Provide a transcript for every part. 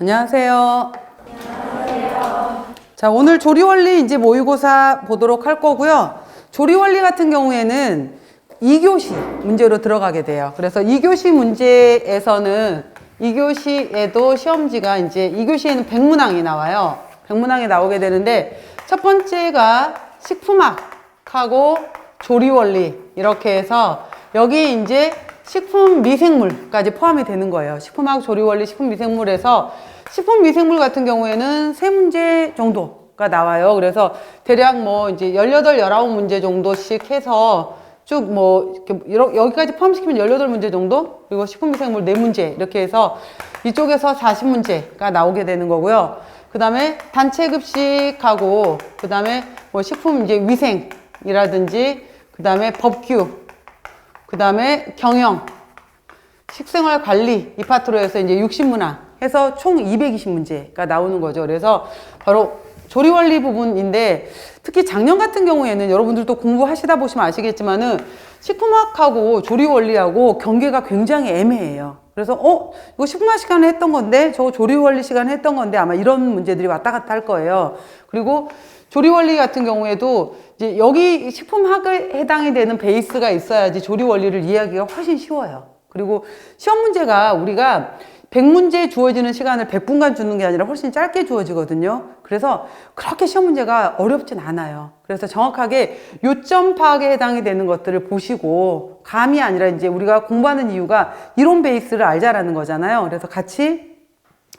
안녕하세요. 자, 오늘 조리원리 이제 모의고사 보도록 할 거고요. 조리원리 같은 경우에는 2교시 문제로 들어가게 돼요. 그래서 2교시 문제에서는 2교시에도 시험지가 이제 2교시에는 백문항이 나와요. 백문항이 나오게 되는데 첫 번째가 식품학하고 조리원리 이렇게 해서 여기 이제 식품 미생물까지 포함이 되는 거예요. 식품학, 조리원리, 식품 미생물에서 식품 미생물 같은 경우에는 3문제 정도가 나와요. 그래서 대략 뭐 이제 18, 19문제 정도씩 해서 쭉 뭐 여기까지 포함시키면 18문제 정도? 그리고 식품 미생물 4문제 이렇게 해서 이쪽에서 40문제가 나오게 되는 거고요. 그 다음에 단체 급식하고 그 다음에 뭐 식품 이제 위생이라든지 그 다음에 법규 그 다음에 경영, 식생활 관리 이 파트로 해서 이제 60문항 해서 총 220문제가 나오는 거죠. 그래서 바로 조리원리 부분인데 특히 작년 같은 경우에는 여러분들도 공부하시다 보시면 아시겠지만은 식품학하고 조리원리하고 경계가 굉장히 애매해요. 그래서 이거 식품학 시간에 했던 건데 저거 조리원리 시간에 했던 건데 아마 이런 문제들이 왔다 갔다 할 거예요. 그리고 조리원리 같은 경우에도 이제 여기 식품학에 해당이 되는 베이스가 있어야지 조리원리를 이해하기가 훨씬 쉬워요. 그리고 시험 문제가 우리가 100문제 주어지는 시간을 100분간 주는 게 아니라 훨씬 짧게 주어지거든요. 그래서 그렇게 시험 문제가 어렵진 않아요. 그래서 정확하게 요점 파악에 해당이 되는 것들을 보시고 감이 아니라 이제 우리가 공부하는 이유가 이론 베이스를 알자라는 거잖아요. 그래서 같이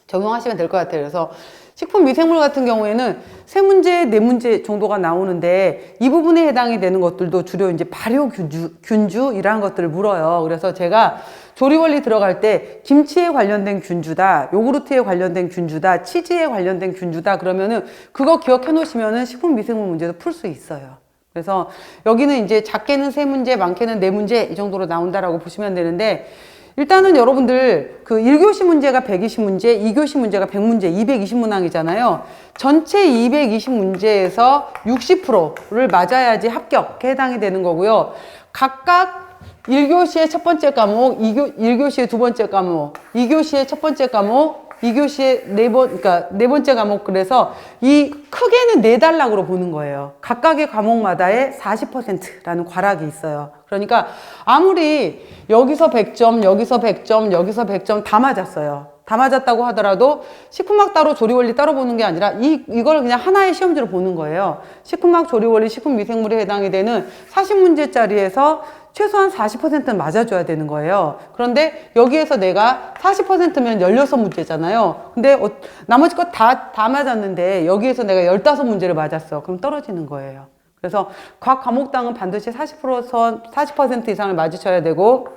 적용하시면 될 것 같아요. 그래서 식품 미생물 같은 경우에는 3문제, 4문제 정도가 나오는데 이 부분에 해당이 되는 것들도 주로 이제 발효 균주 이러한 것들을 물어요. 그래서 제가 조리원리 들어갈 때 김치에 관련된 균주다, 요구르트에 관련된 균주다, 치즈에 관련된 균주다 그러면은 그거 기억해 놓으시면은 식품 미생물 문제도 풀 수 있어요. 그래서 여기는 이제 작게는 3문제, 많게는 4문제 이 정도로 나온다라고 보시면 되는데 일단은 여러분들 그 1교시 문제가 120문제, 2교시 문제가 100문제, 220문항이잖아요. 전체 220문제에서 60%를 맞아야지 합격에 해당이 되는 거고요. 각각 1교시의 첫 번째 과목, 1교시의 두 번째 과목, 2교시의 첫 번째 과목, 2교시의 그러니까 네 번째 과목 그래서 이 크게는 4단락으로 보는 거예요. 각각의 과목마다의 40%라는 과락이 있어요. 그러니까 아무리 여기서 100점, 여기서 100점, 여기서 100점 다 맞았어요. 다 맞았다고 하더라도 식품학 따로 조리원리 따로 보는 게 아니라 이걸 그냥 하나의 시험지로 보는 거예요. 식품학, 조리원리, 식품미생물에 해당이 되는 40문제짜리에서 최소한 40%는 맞아줘야 되는 거예요. 그런데 여기에서 내가 40%면 16문제잖아요. 근데 나머지 것 다 맞았는데 여기에서 내가 15문제를 맞았어. 그럼 떨어지는 거예요. 그래서 각 과목당은 반드시 40% 이상을 맞으셔야 되고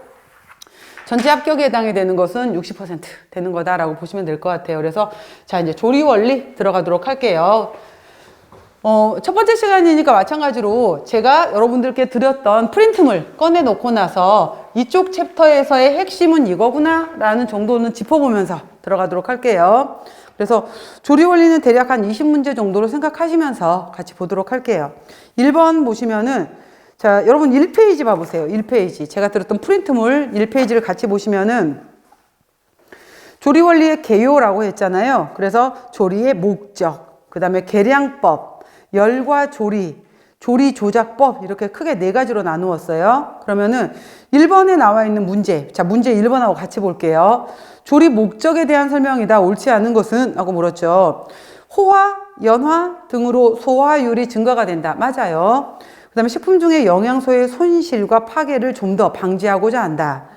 전체 합격에 해당이 되는 것은 60% 되는 거다라고 보시면 될 것 같아요. 그래서 자 이제 조리원리 들어가도록 할게요. 첫 번째 시간이니까 마찬가지로 제가 여러분들께 드렸던 프린트물 꺼내놓고 나서 이쪽 챕터에서의 핵심은 이거구나 라는 정도는 짚어보면서 들어가도록 할게요. 그래서 조리원리는 대략 한 20문제 정도로 생각하시면서 같이 보도록 할게요. 1번 보시면은 자 여러분 1페이지 봐보세요. 1페이지 제가 드렸던 프린트물 1페이지를 같이 보시면은 조리원리의 개요라고 했잖아요. 그래서 조리의 목적, 그 다음에 계량법, 열과 조리, 조리 조작법 이렇게 크게 4가지로 나누었어요. 그러면은 1번에 나와 있는 문제, 자 문제 1번하고 같이 볼게요. 조리 목적에 대한 설명이다. 옳지 않은 것은? 라고 물었죠. 호화, 연화 등으로 소화율이 증가가 된다. 맞아요. 그 다음에 식품 중에 영양소의 손실과 파괴를 좀 더 방지하고자 한다.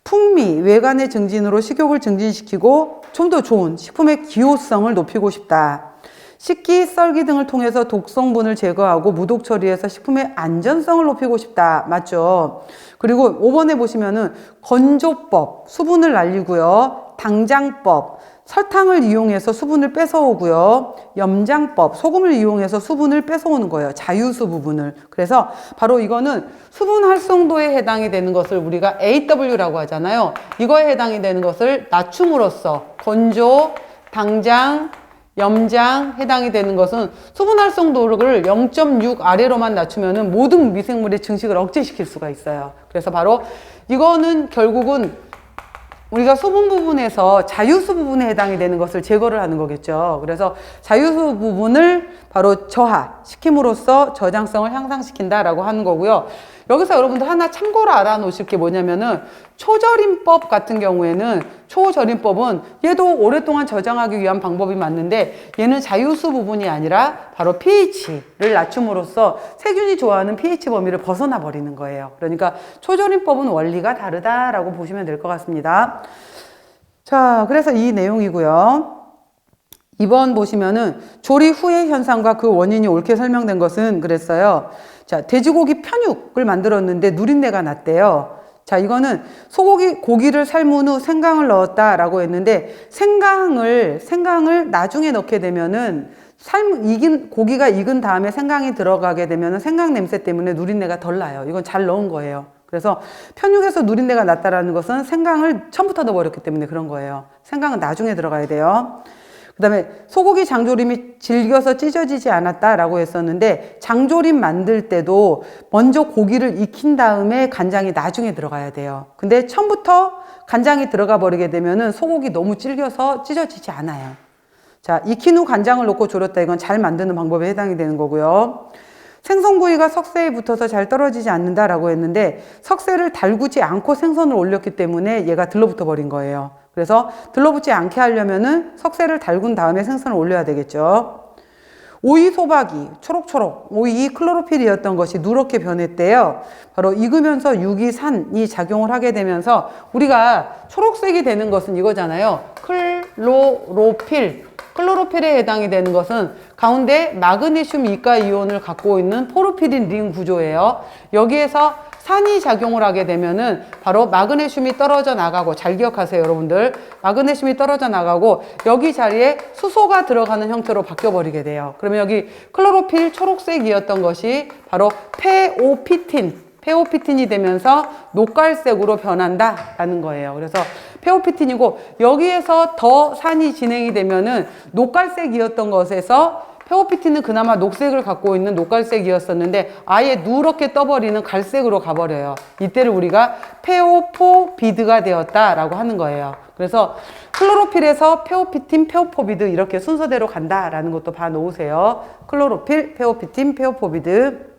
풍미, 외관의 증진으로 식욕을 증진시키고 좀 더 좋은 식품의 기호성을 높이고 싶다. 식기, 썰기 등을 통해서 독성분을 제거하고 무독 처리해서 식품의 안전성을 높이고 싶다. 맞죠? 그리고 5번에 보시면은 건조법, 수분을 날리고요. 당장법, 설탕을 이용해서 수분을 뺏어오고요. 염장법, 소금을 이용해서 수분을 뺏어오는 거예요. 자유수 부분을. 그래서 바로 이거는 수분 활성도에 해당이 되는 것을 우리가 AW라고 하잖아요. 이거에 해당이 되는 것을 낮춤으로써 건조, 당장, 염장 해당이 되는 것은 수분 활성도를 0.6 아래로만 낮추면은 모든 미생물의 증식을 억제시킬 수가 있어요. 그래서 바로 이거는 결국은 우리가 수분 부분에서 자유수 부분에 해당이 되는 것을 제거를 하는 거겠죠. 그래서 자유수 부분을 바로 저하시킴으로써 저장성을 향상시킨다라고 하는 거고요. 여기서 여러분들 하나 참고로 알아놓으실 게 뭐냐면은 초절임법 같은 경우에는 초절임법은 얘도 오랫동안 저장하기 위한 방법이 맞는데 얘는 자유수 부분이 아니라 바로 pH를 낮춤으로써 세균이 좋아하는 pH 범위를 벗어나 버리는 거예요. 그러니까 초절임법은 원리가 다르다라고 보시면 될 것 같습니다. 자, 그래서 이 내용이고요. 2번 보시면은 조리 후의 현상과 그 원인이 옳게 설명된 것은 그랬어요. 자, 돼지고기 편육을 만들었는데 누린내가 났대요. 자, 이거는 고기를 삶은 후 생강을 넣었다라고 했는데 생강을 나중에 넣게 되면은 고기가 익은 다음에 생강이 들어가게 되면은 생강 냄새 때문에 누린내가 덜 나요. 이건 잘 넣은 거예요. 그래서 편육에서 누린내가 났다라는 것은 생강을 처음부터 넣어버렸기 때문에 그런 거예요. 생강은 나중에 들어가야 돼요. 그 다음에 소고기 장조림이 질겨서 찢어지지 않았다라고 했었는데 장조림 만들 때도 먼저 고기를 익힌 다음에 간장이 나중에 들어가야 돼요. 근데 처음부터 간장이 들어가 버리게 되면은 소고기 너무 질겨서 찢어지지 않아요. 자, 익힌 후 간장을 넣고 졸였다. 이건 잘 만드는 방법에 해당이 되는 거고요. 생선구이가 석쇠에 붙어서 잘 떨어지지 않는다라고 했는데 석쇠를 달구지 않고 생선을 올렸기 때문에 얘가 들러붙어 버린 거예요. 그래서 들러붙지 않게 하려면은 석쇠를 달군 다음에 생선을 올려야 되겠죠. 오이 소박이 초록초록 오이 클로로필이었던 것이 누렇게 변했대요. 바로 익으면서 유기산이 작용을 하게 되면서 우리가 초록색이 되는 것은 이거잖아요. 클로로필에 해당이 되는 것은 가운데 마그네슘 이가 이온을 갖고 있는 포르피린 링 구조예요. 여기에서 산이 작용을 하게 되면은 바로 마그네슘이 떨어져 나가고, 잘 기억하세요 여러분들. 마그네슘이 떨어져 나가고 여기 자리에 수소가 들어가는 형태로 바뀌어 버리게 돼요. 그러면 여기 클로로필 초록색이었던 것이 바로 페오피틴이 되면서 녹갈색으로 변한다라는 거예요. 그래서 페오피틴이고 여기에서 더 산이 진행이 되면은 녹갈색이었던 것에서 페오피틴은 그나마 녹색을 갖고 있는 녹갈색이었었는데 아예 누렇게 떠버리는 갈색으로 가버려요. 이때를 우리가 페오포비드가 되었다라고 하는 거예요. 그래서 클로로필에서 페오피틴, 페오포비드 이렇게 순서대로 간다라는 것도 봐놓으세요. 클로로필, 페오피틴, 페오포비드.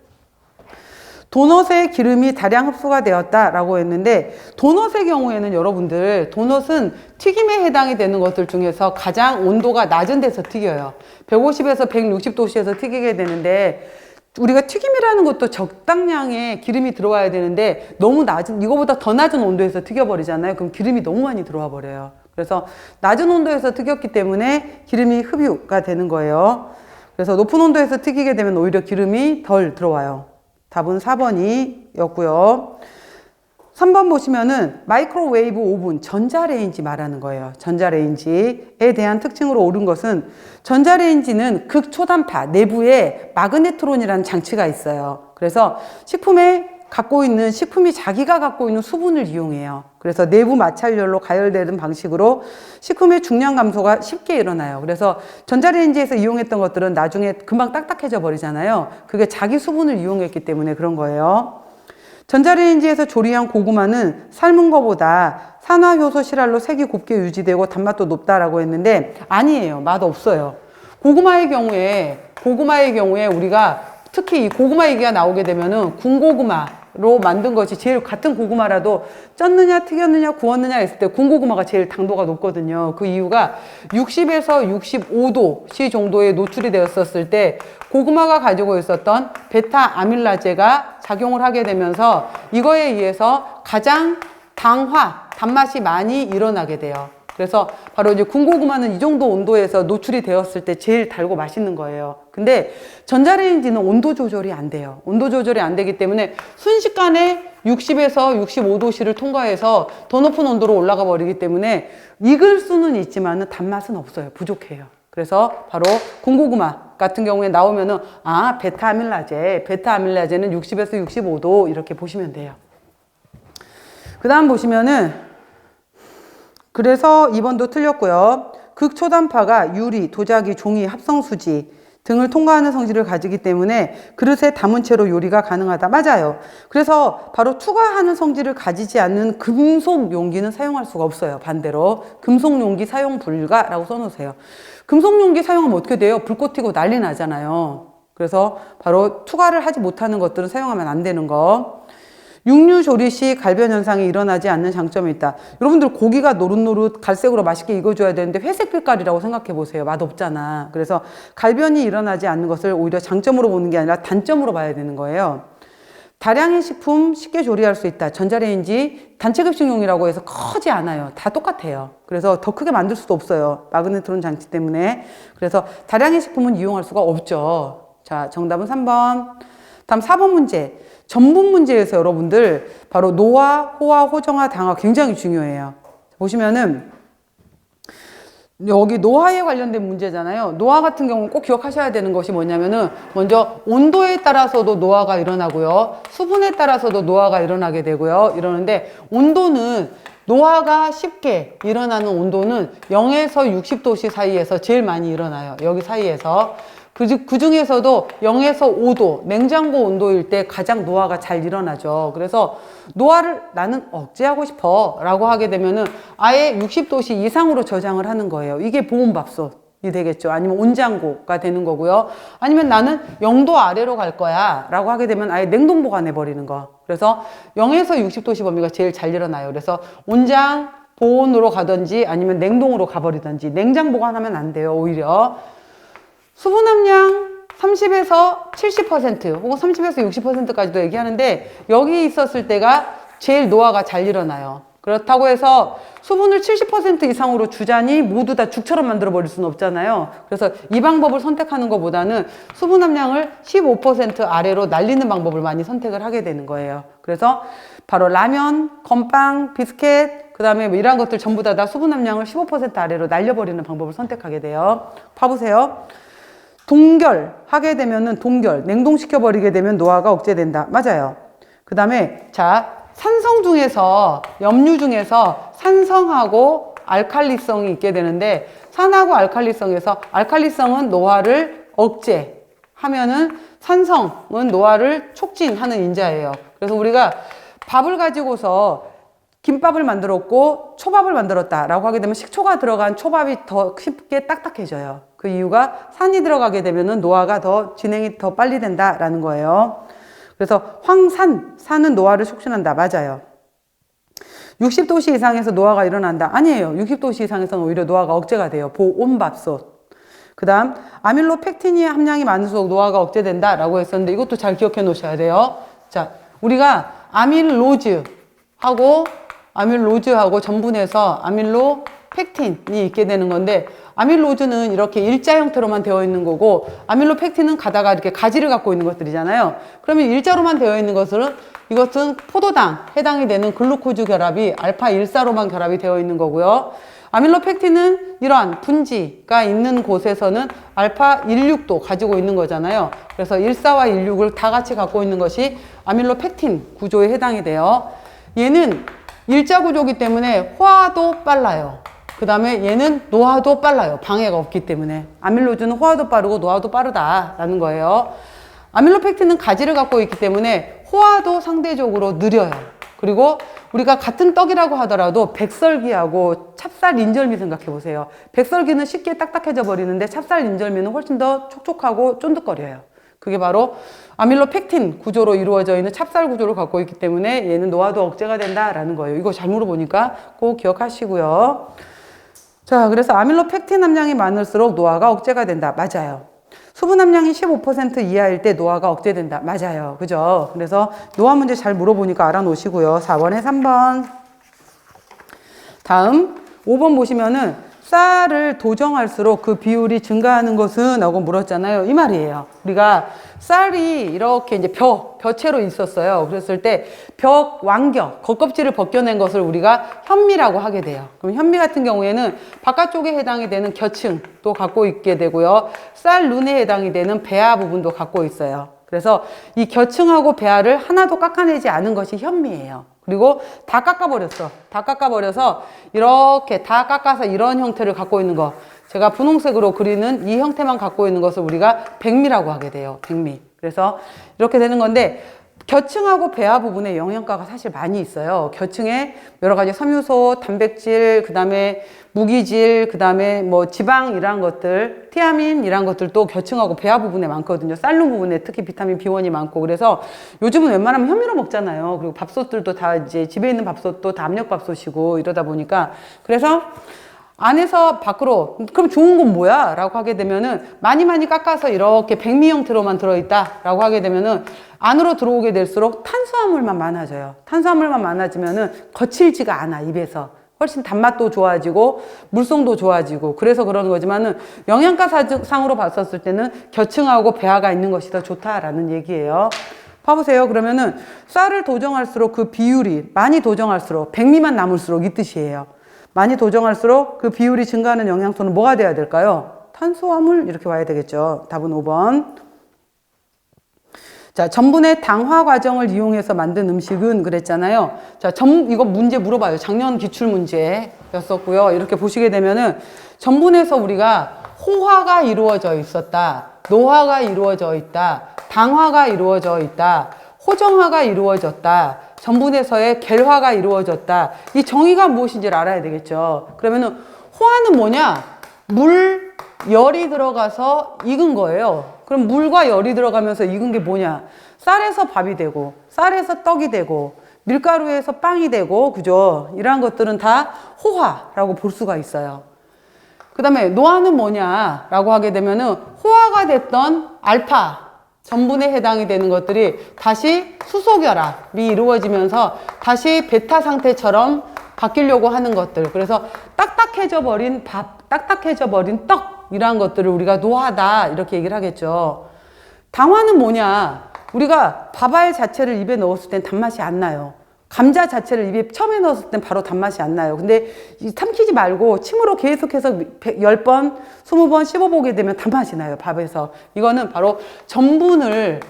도넛에 기름이 다량 흡수가 되었다라고 했는데 도넛의 경우에는 여러분들 도넛은 튀김에 해당이 되는 것들 중에서 가장 온도가 낮은 데서 튀겨요. 150에서 160도씨에서 튀기게 되는데 우리가 튀김이라는 것도 적당량의 기름이 들어와야 되는데 너무 이거보다 더 낮은 온도에서 튀겨버리잖아요. 그럼 기름이 너무 많이 들어와 버려요. 그래서 낮은 온도에서 튀겼기 때문에 기름이 흡유가 되는 거예요. 그래서 높은 온도에서 튀기게 되면 오히려 기름이 덜 들어와요. 답은 4번이었고요. 3번 보시면은 마이크로웨이브 오븐, 전자레인지 말하는 거예요. 전자레인지에 대한 특징으로 옳은 것은 전자레인지는 극초단파 내부에 마그네트론이라는 장치가 있어요. 그래서 식품이 자기가 갖고 있는 수분을 이용해요. 그래서 내부 마찰열로 가열되는 방식으로 식품의 중량 감소가 쉽게 일어나요. 그래서 전자레인지에서 이용했던 것들은 나중에 금방 딱딱해져 버리잖아요. 그게 자기 수분을 이용했기 때문에 그런 거예요. 전자레인지에서 조리한 고구마는 삶은 것보다 산화효소 실알로 색이 곱게 유지되고 단맛도 높다라고 했는데 아니에요. 맛 없어요. 고구마의 경우에 우리가 특히 이 고구마 얘기가 나오게 되면은 군고구마로 만든 것이 제일 같은 고구마라도 쪘느냐 튀겼느냐 구웠느냐 했을 때 군고구마가 제일 당도가 높거든요. 그 이유가 60에서 65도씨 정도에 노출이 되었었을 때 고구마가 가지고 있었던 베타 아밀라제가 작용을 하게 되면서 이거에 의해서 가장 단맛이 많이 일어나게 돼요. 그래서 바로 이제 군고구마는 이 정도 온도에서 노출이 되었을 때 제일 달고 맛있는 거예요. 근데 전자레인지는 온도 조절이 안 돼요. 온도 조절이 안 되기 때문에 순식간에 60에서 65도씨를 통과해서 더 높은 온도로 올라가 버리기 때문에 익을 수는 있지만 단맛은 없어요. 부족해요. 그래서 바로 군고구마 같은 경우에 나오면은 베타아밀라제는 60에서 65도 이렇게 보시면 돼요. 그 다음 보시면은 그래서 2번도 틀렸고요. 극초단파가 유리, 도자기, 종이, 합성수지 등을 통과하는 성질을 가지기 때문에 그릇에 담은 채로 요리가 가능하다. 맞아요. 그래서 바로 투과하는 성질을 가지지 않는 금속 용기는 사용할 수가 없어요. 반대로 금속 용기 사용 불가라고 써놓으세요. 금속 용기 사용하면 어떻게 돼요? 불꽃 튀고 난리 나잖아요. 그래서 바로 투과를 하지 못하는 것들은 사용하면 안 되는 거. 육류 조리 시 갈변 현상이 일어나지 않는 장점이 있다. 여러분들 고기가 노릇노릇 갈색으로 맛있게 익어줘야 되는데 회색 빛깔이라고 생각해 보세요. 맛없잖아. 그래서 갈변이 일어나지 않는 것을 오히려 장점으로 보는 게 아니라 단점으로 봐야 되는 거예요. 다량의 식품 쉽게 조리할 수 있다. 전자레인지 단체급식용이라고 해서 크지 않아요. 다 똑같아요. 그래서 더 크게 만들 수도 없어요. 마그네트론 장치 때문에. 그래서 다량의 식품은 이용할 수가 없죠. 자, 정답은 3번. 다음 4번 문제. 전분 문제에서 여러분들 바로 노화, 호화, 호정화, 당화 굉장히 중요해요. 보시면은 여기 노화에 관련된 문제잖아요. 노화 같은 경우는 꼭 기억하셔야 되는 것이 뭐냐면은 먼저 온도에 따라서도 노화가 일어나고요. 수분에 따라서도 노화가 일어나게 되고요. 이러는데 온도는 노화가 쉽게 일어나는 온도는 0에서 60도씨 사이에서 제일 많이 일어나요. 여기 사이에서. 그 중에서도 0에서 5도, 냉장고 온도일 때 가장 노화가 잘 일어나죠. 그래서 노화를 나는 억제하고 싶어 라고 하게 되면은 아예 60도씨 이상으로 저장을 하는 거예요. 이게 보온밥솥이 되겠죠. 아니면 온장고가 되는 거고요. 아니면 나는 0도 아래로 갈 거야 라고 하게 되면 아예 냉동 보관해 버리는 거. 그래서 0에서 60도씨 범위가 제일 잘 일어나요. 그래서 온장, 보온으로 가든지 아니면 냉동으로 가버리든지 냉장 보관하면 안 돼요. 오히려. 수분 함량 30에서 70% 혹은 30에서 60%까지도 얘기하는데 여기 있었을 때가 제일 노화가 잘 일어나요. 그렇다고 해서 수분을 70% 이상으로 주자니 모두 다 죽처럼 만들어 버릴 수는 없잖아요. 그래서 이 방법을 선택하는 것보다는 수분 함량을 15% 아래로 날리는 방법을 많이 선택을 하게 되는 거예요. 그래서 바로 라면, 건빵, 비스켓, 그 다음에 뭐 이런 것들 전부 다 수분 함량을 15% 아래로 날려버리는 방법을 선택하게 돼요. 봐보세요. 동결하게 되면은 냉동시켜 버리게 되면 노화가 억제된다. 맞아요. 그 다음에 자, 산성 중에서 염류 중에서 산성하고 알칼리성이 있게 되는데 산하고 알칼리성에서 알칼리성은 노화를 억제하면은 산성은 노화를 촉진하는 인자예요. 그래서 우리가 밥을 가지고서 김밥을 만들었고 초밥을 만들었다라고 하게 되면 식초가 들어간 초밥이 더 쉽게 딱딱해져요. 그 이유가 산이 들어가게 되면은 노화가 진행이 더 빨리 된다라는 거예요. 그래서 산은 노화를 촉진한다. 맞아요. 60도씨 이상에서 노화가 일어난다. 아니에요. 60도씨 이상에서는 오히려 노화가 억제가 돼요. 보온밥솥. 그 다음 아밀로펙틴이 함량이 많을수록 노화가 억제된다라고 했었는데 이것도 잘 기억해 놓으셔야 돼요. 자, 우리가 아밀로즈하고 전분에서 아밀로펙틴이 있게 되는 건데 아밀로즈는 이렇게 일자 형태로만 되어 있는 거고 아밀로펙틴은 가다가 이렇게 가지를 갖고 있는 것들이잖아요. 그러면 일자로만 되어 있는 이것은 포도당 해당이 되는 글루코즈 결합이 알파1사로만 결합이 되어 있는 거고요. 아밀로펙틴은 이러한 분지가 있는 곳에서는 알파16도 가지고 있는 거잖아요. 그래서 1사와 16을 다 같이 갖고 있는 것이 아밀로펙틴 구조에 해당이 돼요. 얘는 일자 구조이기 때문에 호화도 빨라요. 그 다음에 얘는 노화도 빨라요. 방해가 없기 때문에. 아밀로즈는 호화도 빠르고 노화도 빠르다라는 거예요. 아밀로펙틴은 가지를 갖고 있기 때문에 호화도 상대적으로 느려요. 그리고 우리가 같은 떡이라고 하더라도 백설기하고 찹쌀 인절미 생각해 보세요. 백설기는 쉽게 딱딱해져 버리는데 찹쌀 인절미는 훨씬 더 촉촉하고 쫀득거려요. 그게 바로 아밀로펙틴 구조로 이루어져 있는 찹쌀 구조를 갖고 있기 때문에 얘는 노화도 억제가 된다라는 거예요. 이거 잘 물어보니까 꼭 기억하시고요. 자, 그래서 아밀로펙틴 함량이 많을수록 노화가 억제가 된다. 맞아요. 수분 함량이 15% 이하일 때 노화가 억제된다. 맞아요. 그죠? 그래서 노화 문제 잘 물어보니까 알아놓으시고요. 4번에 3번. 다음 5번 보시면은 쌀을 도정할수록 그 비율이 증가하는 것은? 라고 물었잖아요. 이 말이에요. 우리가 쌀이 이렇게 이제 벼채로 있었어요. 그랬을 때 겉껍질을 벗겨낸 것을 우리가 현미라고 하게 돼요. 그럼 현미 같은 경우에는 바깥쪽에 해당이 되는 겨층도 갖고 있게 되고요. 쌀 눈에 해당이 되는 배아 부분도 갖고 있어요. 그래서 이 겨층하고 배아를 하나도 깎아내지 않은 것이 현미예요. 그리고 다 깎아버렸어. 다 깎아버려서 이렇게 다 깎아서 이런 형태를 갖고 있는 거. 제가 분홍색으로 그리는 이 형태만 갖고 있는 것을 우리가 백미라고 하게 돼요. 백미. 그래서 이렇게 되는 건데 겨층하고 배아 부분에 영양가가 사실 많이 있어요. 겨층에 여러 가지 섬유소, 단백질, 그 다음에 무기질, 그 다음에 뭐 지방 이런 것들, 티아민 이런 것들도 겨층하고 배아 부분에 많거든요. 쌀룸 부분에 특히 비타민 B1이 많고 그래서 요즘은 웬만하면 현미로 먹잖아요. 그리고 밥솥들도 다 이제 집에 있는 밥솥도 다 압력밥솥이고 이러다 보니까 그래서 안에서 밖으로 그럼 좋은 건 뭐야? 라고 하게 되면은 많이 깎아서 이렇게 백미 형태로만 들어있다 라고 하게 되면은 안으로 들어오게 될수록 탄수화물만 많아져요. 탄수화물만 많아지면은 거칠지가 않아 입에서. 훨씬 단맛도 좋아지고 물성도 좋아지고 그래서 그러는 거지만은 영양가 상으로 봤었을 때는 겨층하고 배아가 있는 것이 더 좋다라는 얘기예요. 봐보세요. 그러면은 쌀을 도정할수록 그 비율이 많이 도정할수록 백미만 남을수록 이 뜻이에요. 많이 도정할수록 그 비율이 증가하는 영양소는 뭐가 돼야 될까요? 탄수화물 이렇게 와야 되겠죠. 답은 5번. 자, 전분의 당화 과정을 이용해서 만든 음식은 그랬잖아요. 자, 이거 문제 물어봐요. 작년 기출 문제였었고요. 이렇게 보시게 되면은 전분에서 우리가 호화가 이루어져 있었다. 노화가 이루어져 있다. 당화가 이루어져 있다. 호정화가 이루어졌다. 전분에서의 겔화가 이루어졌다. 이 정의가 무엇인지를 알아야 되겠죠. 그러면은 호화는 뭐냐? 물, 열이 들어가서 익은 거예요. 그럼 물과 열이 들어가면서 익은 게 뭐냐? 쌀에서 밥이 되고, 쌀에서 떡이 되고, 밀가루에서 빵이 되고, 그죠? 이러한 것들은 다 호화라고 볼 수가 있어요. 그 다음에 노화는 뭐냐라고 하게 되면은 호화가 됐던 알파, 전분에 해당이 되는 것들이 다시 수소결합이 이루어지면서 다시 베타 상태처럼 바뀌려고 하는 것들. 그래서 딱딱해져 버린 밥, 딱딱해져 버린 떡, 이러한 것들을 우리가 노화다 이렇게 얘기를 하겠죠. 당화는 뭐냐? 우리가 밥알 자체를 입에 넣었을 땐 단맛이 안 나요. 감자 자체를 입에 처음에 넣었을 땐 바로 단맛이 안 나요. 근데 삼키지 말고 침으로 계속해서 10번, 20번 씹어보게 되면 단맛이 나요, 밥에서. 이거는 바로 전분을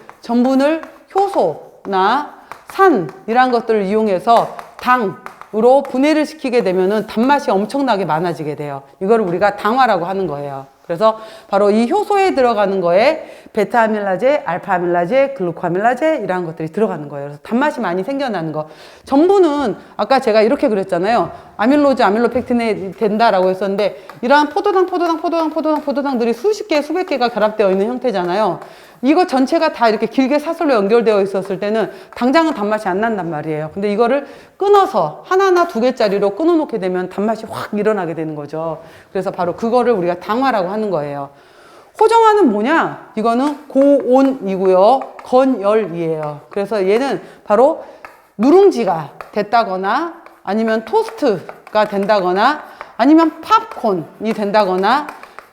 효소나 산, 이런 것들을 이용해서 당으로 분해를 시키게 되면은 단맛이 엄청나게 많아지게 돼요. 이걸 우리가 당화라고 하는 거예요. 그래서 바로 이 효소에 들어가는 거에 베타아밀라제, 알파아밀라제, 글루코아밀라제 이런 것들이 들어가는 거예요. 그래서 단맛이 많이 생겨나는 거. 전분은 아까 제가 이렇게 그랬잖아요. 아밀로즈, 아밀로펙틴이 된다라고 했었는데 이러한 포도당들이 수십 개, 수백 개가 결합되어 있는 형태잖아요. 이거 전체가 다 이렇게 길게 사슬로 연결되어 있었을 때는 당장은 단맛이 안 난단 말이에요. 근데 이거를 끊어서 하나나 두 개짜리로 끊어놓게 되면 단맛이 확 일어나게 되는 거죠. 그래서 바로 그거를 우리가 당화라고 하는 거예요. 호정화는 뭐냐? 이거는 고온이고요. 건열이에요. 그래서 얘는 바로 누룽지가 됐다거나 아니면 토스트가 된다거나 아니면 팝콘이 된다거나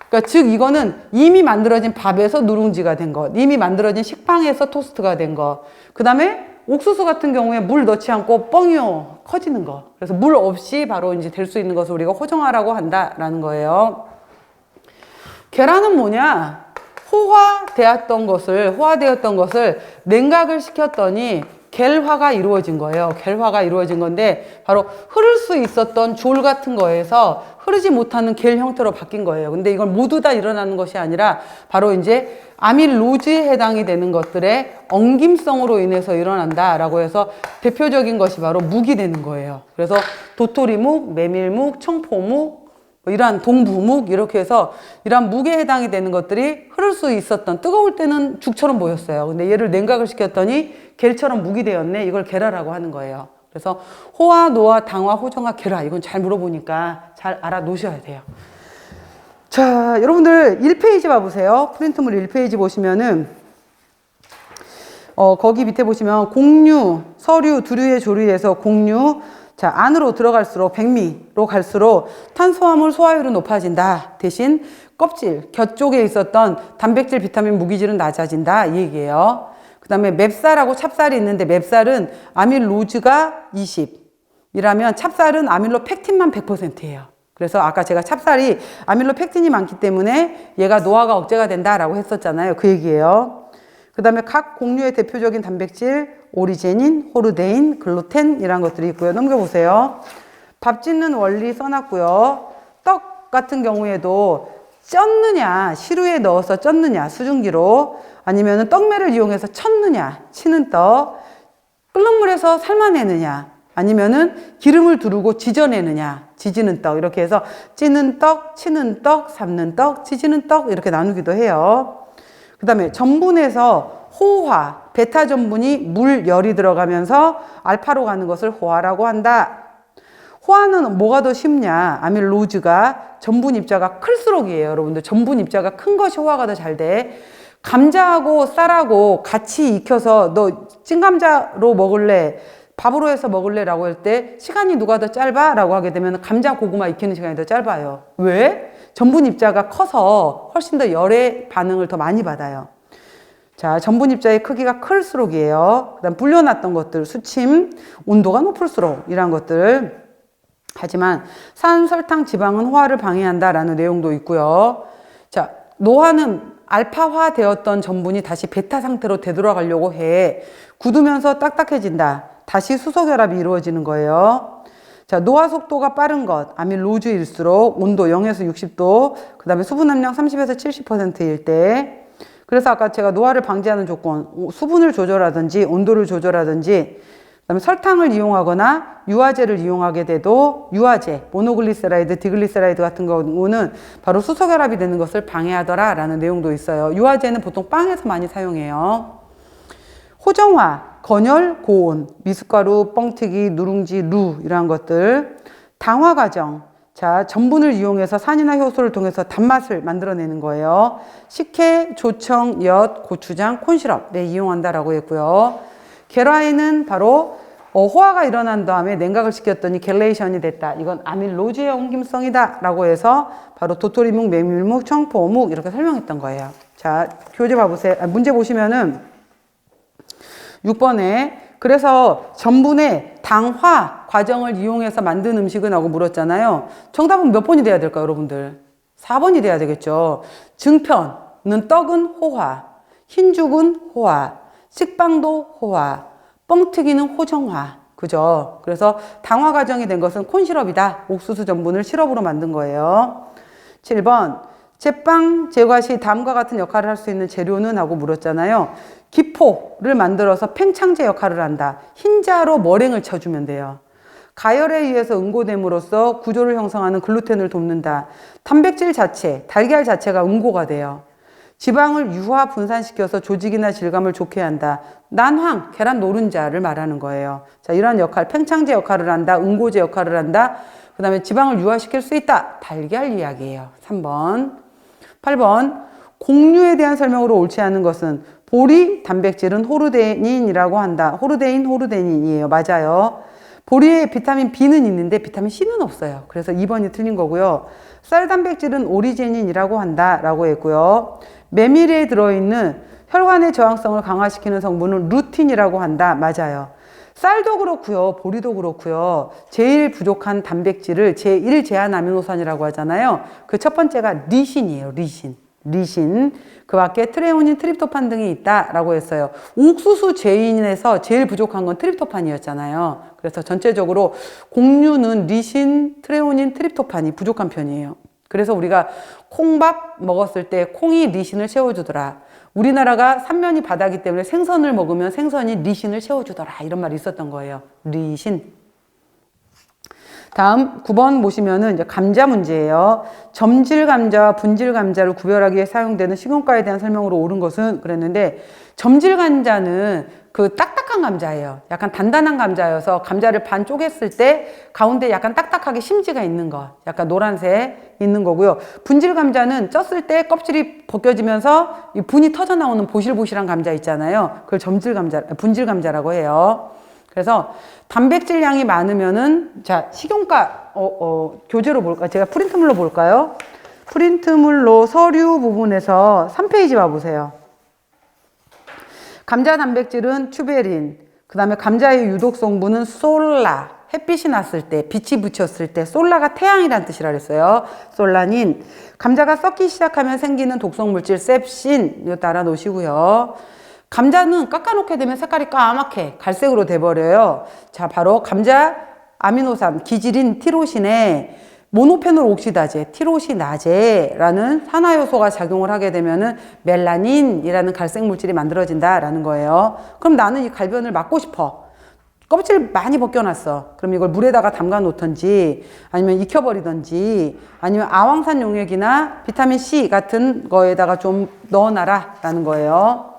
그러니까 즉 이거는 이미 만들어진 밥에서 누룽지가 된 것, 이미 만들어진 식빵에서 토스트가 된 것, 그 다음에 옥수수 같은 경우에 물 넣지 않고 뻥이요 커지는 거. 그래서 물 없이 바로 이제 될 수 있는 것을 우리가 호정화라고 한다라는 거예요. 계란은 뭐냐? 호화되었던 것을 냉각을 시켰더니 겔화가 이루어진 거예요. 겔화가 이루어진 건데 바로 흐를 수 있었던 졸 같은 거에서 흐르지 못하는 겔 형태로 바뀐 거예요. 근데 이걸 모두 다 일어나는 것이 아니라 바로 이제 아밀로즈에 해당이 되는 것들의 엉김성으로 인해서 일어난다라고 해서 대표적인 것이 바로 묵이 되는 거예요. 그래서 도토리묵, 메밀묵, 청포묵, 이러한 동부묵 이렇게 해서 이러한 묵에 해당이 되는 것들이 흐를 수 있었던 뜨거울 때는 죽처럼 보였어요. 근데 얘를 냉각을 시켰더니 겔처럼 묵이 되었네. 이걸 겔화라고 하는 거예요. 그래서 호화, 노화, 당화, 호정화, 겔화 이건 잘 물어보니까 잘 알아 놓으셔야 돼요. 자, 여러분들 1페이지 봐보세요. 프린트물 1페이지 보시면은 거기 밑에 보시면 공류, 서류, 두류의 조류에서 공류 자, 안으로 들어갈수록 백미로 갈수록 탄수화물 소화율은 높아진다. 대신 껍질, 곁 쪽에 있었던 단백질, 비타민, 무기질은 낮아진다. 이 얘기예요. 그 다음에 맵쌀하고 찹쌀이 있는데 맵쌀은 아밀로즈가 20이라면 찹쌀은 아밀로펙틴만 100%예요. 그래서 아까 제가 찹쌀이 아밀로펙틴이 많기 때문에 얘가 노화가 억제가 된다라고 했었잖아요. 그 얘기예요. 그 다음에 각 곡류의 대표적인 단백질 오리제닌, 호르데인, 글루텐 이란 것들이 있고요. 넘겨보세요. 밥 짓는 원리 써놨고요. 떡 같은 경우에도 쪘느냐, 시루에 넣어서 쪘느냐, 수증기로, 아니면은 떡매를 이용해서 쳤느냐, 치는 떡, 끓는 물에서 삶아내느냐, 아니면은 기름을 두르고 지져내느냐, 지지는 떡, 이렇게 해서 찌는 떡, 치는 떡, 삶는 떡, 지지는 떡, 이렇게 나누기도 해요. 그 다음에 전분에서 호화, 베타 전분이 물, 열이 들어가면서 알파로 가는 것을 호화라고 한다. 호화는 뭐가 더 쉽냐? 아밀로즈가 전분 입자가 클수록이에요. 여러분들 전분 입자가 큰 것이 호화가 더 잘 돼. 감자하고 쌀하고 같이 익혀서 너 찐감자로 먹을래? 밥으로 해서 먹을래? 라고 할 때 시간이 누가 더 짧아? 라고 하게 되면 감자 고구마 익히는 시간이 더 짧아요. 왜? 전분 입자가 커서 훨씬 더 열의 반응을 더 많이 받아요. 자, 전분 입자의 크기가 클수록이에요. 그 다음 불려놨던 것들, 수침, 온도가 높을수록 이런 것들. 하지만 산, 설탕, 지방은 호화를 방해한다라는 내용도 있고요. 자, 노화는 알파화 되었던 전분이 다시 베타 상태로 되돌아가려고 해. 굳으면서 딱딱해진다. 다시 수소결합이 이루어지는 거예요. 자, 노화 속도가 빠른 것, 아밀로즈일수록 온도 0에서 60도, 그 다음에 수분 함량 30에서 70%일 때. 그래서 아까 제가 노화를 방지하는 조건, 수분을 조절하든지 온도를 조절하든지, 그다음에 설탕을 이용하거나 유화제를 이용하게 돼도 유화제, 모노글리세라이드, 디글리세라이드 같은 경우는 바로 수소결합이 되는 것을 방해하더라라는 내용도 있어요. 유화제는 보통 빵에서 많이 사용해요. 호정화, 건열, 고온, 미숫가루, 뻥튀기, 누룽지, 루 이러한 것들. 당화 과정, 자, 전분을 이용해서 산이나 효소를 통해서 단맛을 만들어내는 거예요. 식혜, 조청, 엿, 고추장, 콘시럽에 이용한다라고 했고요. 계라에는 바로 호화가 일어난 다음에 냉각을 시켰더니 겔레이션이 됐다. 이건 아밀로즈의 옮김성이다 라고 해서 바로 도토리묵, 메밀묵, 청포묵 이렇게 설명했던 거예요. 자, 교재 봐보세요. 문제 보시면은 6번에 그래서 전분의 당화 과정을 이용해서 만든 음식은 하고 물었잖아요. 정답은 몇 번이 돼야 될까요, 여러분들? 4번이 돼야 되겠죠. 증편은 떡은 호화, 흰죽은 호화, 식빵도 호화, 뻥튀기는 호정화. 그죠? 그래서 당화 과정이 된 것은 콘시럽이다. 옥수수 전분을 시럽으로 만든 거예요. 7번. 제빵, 제과 시 다음과 같은 역할을 할 수 있는 재료는 하고 물었잖아요. 기포를 만들어서 팽창제 역할을 한다. 흰자로 머랭을 쳐주면 돼요. 가열에 의해서 응고됨으로써 구조를 형성하는 글루텐을 돕는다. 단백질 자체, 달걀 자체가 응고가 돼요. 지방을 유화 분산시켜서 조직이나 질감을 좋게 한다. 난황, 계란 노른자를 말하는 거예요. 자, 이러한 역할, 팽창제 역할을 한다. 응고제 역할을 한다. 그 다음에 지방을 유화시킬 수 있다. 달걀 이야기예요. 3번. 8번. 곡류에 대한 설명으로 옳지 않은 것은 보리, 단백질은 호르데닌이라고 한다. 호르데인, 호르데닌이에요. 맞아요. 보리에 비타민 B는 있는데 비타민 C는 없어요. 그래서 2번이 틀린 거고요. 쌀 단백질은 오리제닌이라고 한다. 라고 했고요. 메밀에 들어있는 혈관의 저항성을 강화시키는 성분은 루틴이라고 한다. 맞아요. 쌀도 그렇고요. 보리도 그렇고요. 제일 부족한 단백질을 제1 제한 아미노산이라고 하잖아요. 그 첫 번째가 리신이에요. 리신. 그 밖에 트레오닌, 트립토판 등이 있다라고 했어요. 옥수수 제인에서 제일 부족한 건 트립토판이었잖아요. 그래서 전체적으로 곡류는 리신, 트레오닌, 트립토판이 부족한 편이에요. 그래서 우리가 콩밥 먹었을 때 콩이 리신을 채워주더라. 우리나라가 삼면이 바다기 때문에 생선을 먹으면 생선이 리신을 채워주더라. 이런 말이 있었던 거예요. 리신. 다음 9번 보시면은 이제 감자 문제예요. 점질 감자와 분질 감자를 구별하기 위해 사용되는 식용가에 대한 설명으로 옳은 것은 그랬는데 점질 감자는 그 딱딱한 감자예요. 약간 단단한 감자여서 감자를 반 쪼갰을 때 가운데 약간 딱딱하게 심지가 있는 거. 약간 노란색 있는 거고요. 분질 감자는 쪘을 때 껍질이 벗겨지면서 이 분이 터져 나오는 보실보실한 감자 있잖아요. 그걸 분질 감자라고 해요. 그래서 단백질 양이 많으면은 자 식용가 교재로 볼까요? 제가 프린트물로 볼까요? 프린트물로 서류 부분에서 3페이지 봐보세요. 감자 단백질은 튜베린, 그 다음에 감자의 유독 성분은 솔라, 햇빛이 났을 때, 빛이 비쳤을 때, 솔라가 태양이란 뜻이라 그랬어요. 솔라닌, 감자가 썩기 시작하면 생기는 독성물질 셉신, 이거 따라 놓으시고요. 감자는 깎아놓게 되면 색깔이 까맣게 갈색으로 돼버려요. 자, 바로 감자 아미노산, 기질인 티로신에 모노페놀 옥시다제, 티로시나제라는 산화효소가 작용을 하게 되면은 멜라닌이라는 갈색 물질이 만들어진다라는 거예요. 그럼 나는 이 갈변을 막고 싶어. 껍질 많이 벗겨놨어. 그럼 이걸 물에다가 담가 놓던지 아니면 익혀버리던지 아니면 아황산 용액이나 비타민 C 같은 거에다가 좀 넣어놔라 라는 거예요.